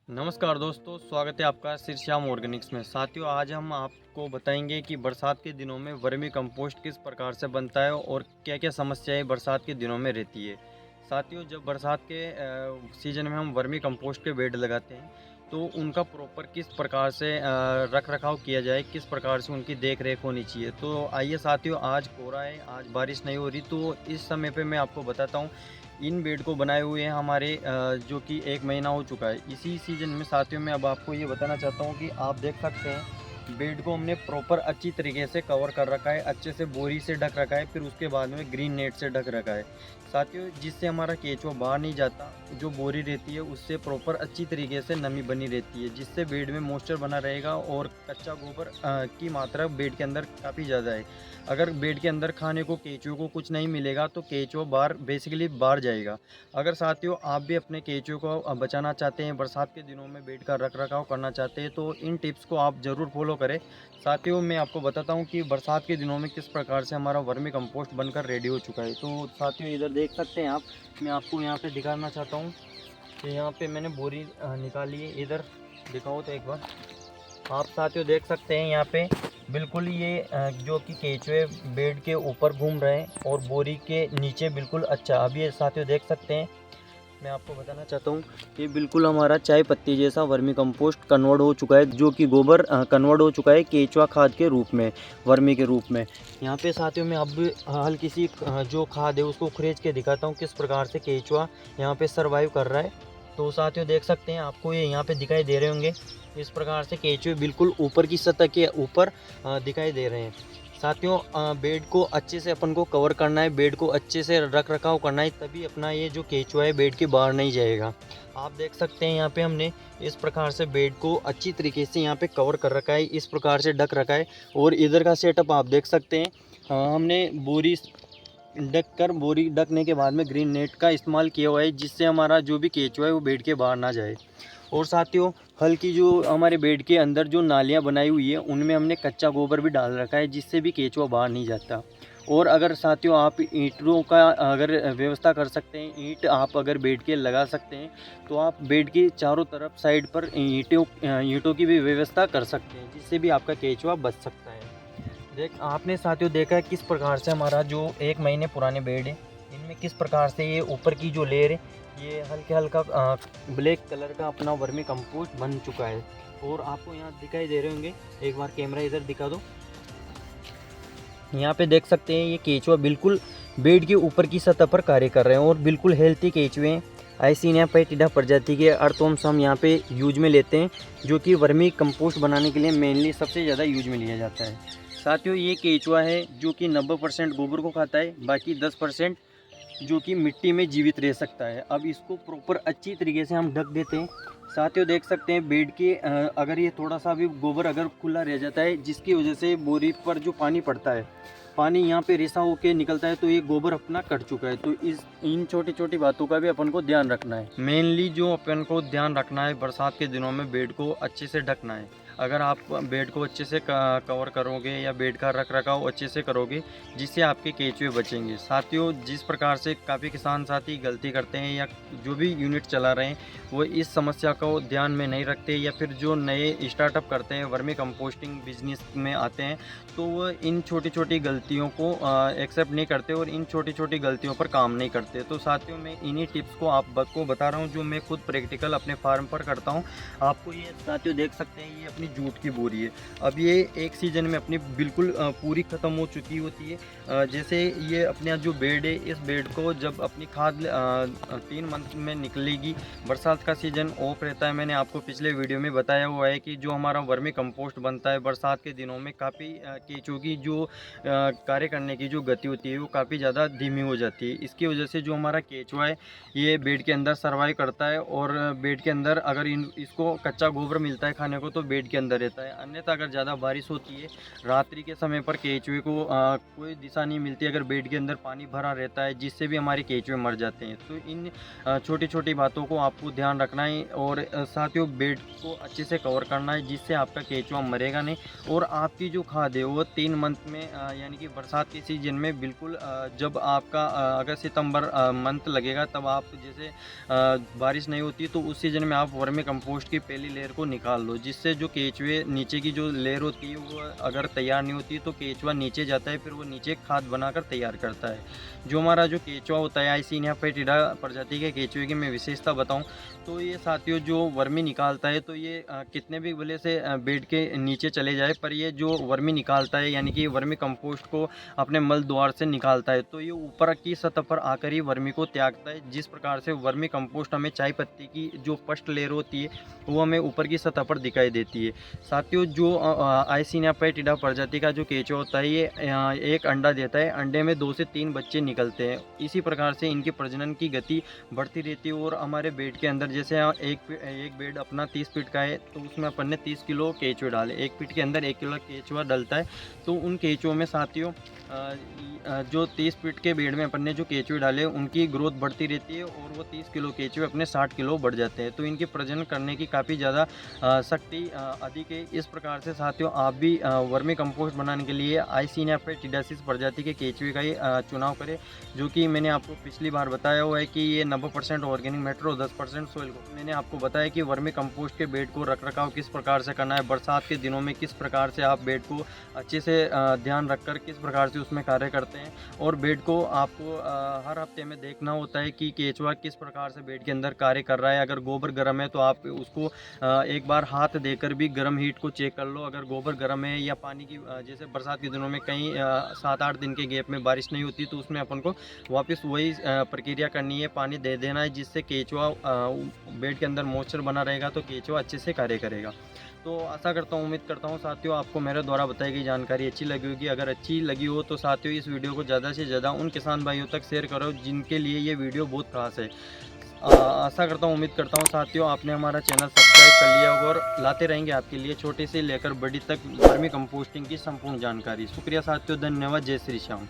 नमस्कार दोस्तों, स्वागत है आपका श्याम ऑर्गेनिक्स में। साथियों, आज हम आपको बताएंगे कि बरसात के दिनों में वर्मी कंपोस्ट किस प्रकार से बनता है और क्या-क्या समस्याएं बरसात के दिनों में रहती है। साथियों, जब बरसात के सीजन में हम वर्मी कंपोस्ट के बेड लगाते हैं, तो उनका प्रॉपर किस प्रकार से रख रखाव किया जाए, किस प्रकार से उनकी देख रेख होनी चाहिए। तो आइए साथियों, आज कोहरा है, आज बारिश नहीं हो रही, तो इस समय पे मैं आपको बताता हूँ। इन बेड को बनाए हुए हैं हमारे जो कि 1 महीना हो चुका है। इसी सीज़न में साथियों, मैं अब आपको ये बताना चाहता हूँ कि आप देख सकते हैं, बेड को हमने प्रॉपर अच्छी तरीके से कवर कर रखा है, अच्छे से बोरी से ढक रखा है, फिर उसके बाद में ग्रीन नेट से ढक रखा है। साथियों, जिससे हमारा केंचुआ बाहर नहीं जाता, जो बोरी रहती है उससे प्रॉपर अच्छी तरीके से नमी बनी रहती है, जिससे बेड में मॉइस्चर बना रहेगा और कच्चा गोबर की मात्रा बेड के अंदर काफ़ी ज़्यादा है। अगर बेड के अंदर खाने को केंचुए को कुछ नहीं मिलेगा, तो केंचुआ बाहर बेसिकली बाहर जाएगा। अगर साथियों आप भी अपने केंचुए को बचाना चाहते हैं, बरसात के दिनों में बेड का रख रखाव करना चाहते हैं, तो इन टिप्स को आप ज़रूर फॉलो करें। साथियों, मैं आपको बताता हूँ कि बरसात के दिनों में किस प्रकार से हमारा वर्मी कंपोस्ट बनकर रेडी हो चुका है। तो साथियों, इधर देख सकते हैं आप, मैं आपको यहाँ पे दिखाना चाहता हूँ कि यहाँ पे मैंने बोरी निकाली है। इधर दिखाओ तो एक बार। आप साथियों देख सकते हैं यहाँ पे बिल्कुल ये जो कि केंचुए बेड के ऊपर घूम रहे हैं और बोरी के नीचे बिल्कुल अच्छा। अब ये साथियों देख सकते हैं, मैं आपको बताना चाहता हूँ कि बिल्कुल हमारा चाय पत्ती जैसा वर्मी कंपोस्ट कन्वर्ट हो चुका है, जो कि गोबर कन्वर्ट हो चुका है केंचुआ खाद के रूप में, वर्मी के रूप में। यहाँ पे साथियों मैं अब हल्की सी जो खाद है उसको खरीद के दिखाता हूँ किस प्रकार से केंचुआ यहाँ पे सरवाइव कर रहा है। तो साथियों देख सकते हैं, आपको ये यहाँ पे दिखाई दे रहे होंगे, इस प्रकार से केंचुए बिल्कुल ऊपर की सतह के ऊपर दिखाई दे रहे हैं। साथियों, बेड को अच्छे से अपन को कवर करना है, बेड को अच्छे से रख रखाव करना है, तभी अपना ये जो केंचुआ है बेड के बाहर नहीं जाएगा। आप देख सकते हैं यहाँ पे हमने इस प्रकार से बेड को अच्छी तरीके से यहाँ पे कवर कर रखा है, इस प्रकार से ढक रखा है। और इधर का सेटअप आप देख सकते हैं, हमने बोरी बोरी ढकने के बाद में ग्रीन नेट का इस्तेमाल किया हुआ है, जिससे हमारा जो भी केंचुआ है वो बेड के बाहर ना जाए। और साथियों, हल्की जो हमारे बेड के अंदर जो नालियाँ बनाई हुई है, उनमें हमने कच्चा गोबर भी डाल रखा है, जिससे भी केंचुआ बाहर नहीं जाता। और अगर साथियों आप ईंटों का अगर व्यवस्था कर सकते हैं, ईंट आप अगर बेड के लगा सकते हैं, तो आप बेड के चारों तरफ साइड पर ईंटों की भी व्यवस्था कर सकते हैं, जिससे भी आपका केंचुआ बच सकता है। आपने साथियों देखा है किस प्रकार से हमारा जो 1 महीने पुराने बेड है, इनमें किस प्रकार से ये ऊपर की जो लेयर है, ये हल्का ब्लैक कलर का अपना वर्मी कंपोस्ट बन चुका है। और आपको यहाँ दिखाई दे रहे होंगे, एक बार कैमरा इधर दिखा दो। यहाँ पे देख सकते हैं, ये केंचुआ बिल्कुल बेड के ऊपर की सतह पर कार्य कर रहे हैं और बिल्कुल हेल्थी केंचुए हैं। आइसिनिया पैटिडा प्रजाति के अर्थवर्म्स हम यहाँ पे यूज में लेते हैं, जो कि वर्मी कंपोस्ट बनाने के लिए मेनली सबसे ज़्यादा यूज में लिया जाता है। साथियों, ये केंचुआ है जो कि 90% गोबर को खाता है, बाकी 10% जो कि मिट्टी में जीवित रह सकता है। अब इसको प्रॉपर अच्छी तरीके से हम ढक देते हैं। साथियों देख सकते हैं, बेड के अगर ये थोड़ा सा भी गोबर अगर खुला रह जाता है, जिसकी वजह से बोरी पर जो पानी पड़ता है, पानी यहाँ पे रेसा होके निकलता है, तो ये गोबर अपना कट चुका है। तो इन छोटी छोटी बातों का भी अपन को ध्यान रखना है। मेनली जो अपन को ध्यान रखना है, बरसात के दिनों में बेड को अच्छे से ढकना है। अगर आप बेड को अच्छे से कवर करोगे या बेड का रख रखाव अच्छे से करोगे, जिससे आपके केंचुए बचेंगे। साथियों, जिस प्रकार से काफ़ी किसान साथी गलती करते हैं, या जो भी यूनिट चला रहे हैं, वो इस समस्या को ध्यान में नहीं रखते, या फिर जो नए स्टार्टअप करते हैं, वर्मी कंपोस्टिंग बिजनेस में आते हैं, तो वो इन छोटी छोटी गलतियों को एक्सेप्ट नहीं करते और इन छोटी छोटी गलतियों पर काम नहीं करते। तो साथियों, मैं इन्हीं टिप्स को आपको बता रहा हूँ, जो मैं खुद प्रैक्टिकल अपने फार्म पर करता हूँ। आपको ये साथियों देख सकते हैं, ये अपनी जूट की बोरी है। अब ये एक सीज़न में अपनी बिल्कुल पूरी ख़त्म हो चुकी होती है। जैसे ये अपना जो बेड है, इस बेड को जब अपनी खाद 3 मंथ में निकलेगी, बरसात का सीज़न ऑफ रहता है। मैंने आपको पिछले वीडियो में बताया हुआ है कि जो हमारा वर्मी कंपोस्ट बनता है बरसात के दिनों में, काफ़ी केंचुओं की जो कार्य करने की जो गति होती है, वो काफ़ी ज़्यादा धीमी हो जाती है। इसकी वजह से जो हमारा केंचुआ है, ये बेड के अंदर सर्वाइव करता है, और बेड के अंदर अगर इसको कच्चा गोबर मिलता है खाने को, तो बेड के अंदर रहता है। अन्यथा अगर ज़्यादा बारिश होती है, रात्रि के समय पर केंचुए को कोई दिशा नहीं मिलती अगर बेड के अंदर पानी भरा रहता है, जिससे भी हमारे केंचुए मर जाते हैं। तो इन छोटी छोटी बातों को आपको ध्यान रखना है और साथियों बेड को अच्छे से कवर करना है, जिससे आपका केंचुआ मरेगा नहीं। और आपकी जो खाद है वो 3 मंथ में यानी कि बरसात के सीजन में बिल्कुल जब आपका अगर सितंबर मंथ लगेगा, तब आप जैसे बारिश नहीं होती तो उस सीजन में आप वर्मी कंपोस्ट की पहली लेयर को निकाल लो, जिससे जो केंचुए नीचे की जो लेयर होती है वो अगर तैयार नहीं होती तो केंचुआ नीचे जाता है, फिर वो नीचे खाद बनाकर तैयार करता है। जो हमारा जो केंचुआ होता है आइसिनिया फेटिडा प्रजाति के केंचुए की मैं विशेषता बताऊं तो ये साथियों जो वर्मी निकालता है, तो ये कितने भी भले से बेड के नीचे चले जाए, पर ये जो वर्मी निकालता है यानी कि वर्मी कंपोस्ट को अपने मल द्वार से निकालता है, तो ये ऊपर की सतह पर आकर ही वर्मी को त्यागता है। जिस प्रकार से वर्मी कंपोस्ट हमें चाय पत्ती की जो फर्स्ट लेयर होती है वो हमें ऊपर की सतह पर दिखाई देती है। साथियों जो आइसिनिया फेटिडा प्रजाति का जो केंचुआ होता है, ये एक अंडा देता है, अंडे में 2 से 3 बच्चे निकलते हैं। इसी प्रकार से इनकी प्रजनन की गति बढ़ती रहती है। और हमारे बेड के अंदर जैसे एक बेड अपना 30 फीट का है, तो उसमें अपन ने 30 किलो केंचुए डाले, 1 फीट के अंदर 1 किलो केंचुआ डलता है। तो उन केंचुओं में साथियों जो 30 फीट के बेड में अपन ने जो केंचुए डाले उनकी ग्रोथ बढ़ती रहती है और वो 30 किलो केंचुए अपने 60 किलो बढ़ जाते हैं। तो इनकी प्रजनन करने की काफ़ी ज़्यादा शक्ति अधिक है। इस प्रकार से साथियों आप भी वर्मी कंपोस्ट बनाने के लिए आइसिनिया फेटिडासिस प्रजाति के केंचुए का ही चुनाव करें, जो कि मैंने आपको पिछली बार बताया हुआ है कि ये 90% ऑर्गेनिक मैटर और 10% सोइल को। मैंने आपको बताया कि वर्मी कंपोस्ट के बेड को रखरखाव किस प्रकार से करना है, बरसात के दिनों में किस प्रकार से आप बेड को अच्छे से ध्यान रखकर किस प्रकार से उसमें कार्य करते हैं। और बेड को आपको हर हफ्ते में देखना होता है कि केंचुआ किस प्रकार से बेड के अंदर कार्य कर रहा है। अगर गोबर गर्म है तो आप उसको एक बार हाथ देकर भी गर्म हीट को चेक कर लो। अगर गोबर गर्म है या पानी की जैसे बरसात के दिनों में कहीं 7-8 दिन के गैप में बारिश नहीं होती, तो उसमें अपन को वापस वही प्रक्रिया करनी है, पानी दे देना है, जिससे केंचुआ बेड के अंदर मॉइस्चर बना रहेगा तो केंचुआ अच्छे से कार्य करेगा। तो आशा करता हूँ, उम्मीद करता हूँ साथियों आपको मेरे द्वारा बताई गई जानकारी अच्छी लगी होगी। अगर अच्छी लगी हो तो साथियों इस वीडियो को ज़्यादा से ज़्यादा उन किसान भाइयों तक शेयर करो जिनके लिए ये वीडियो बहुत खास है। आशा करता हूँ, उम्मीद करता हूँ साथियों आपने हमारा चैनल सब्सक्राइब कर लिया होगा और लाते रहेंगे आपके लिए छोटे से लेकर बड़ी तक वर्मी कंपोस्टिंग की संपूर्ण जानकारी। शुक्रिया साथियों, धन्यवाद, जय श्री श्याम।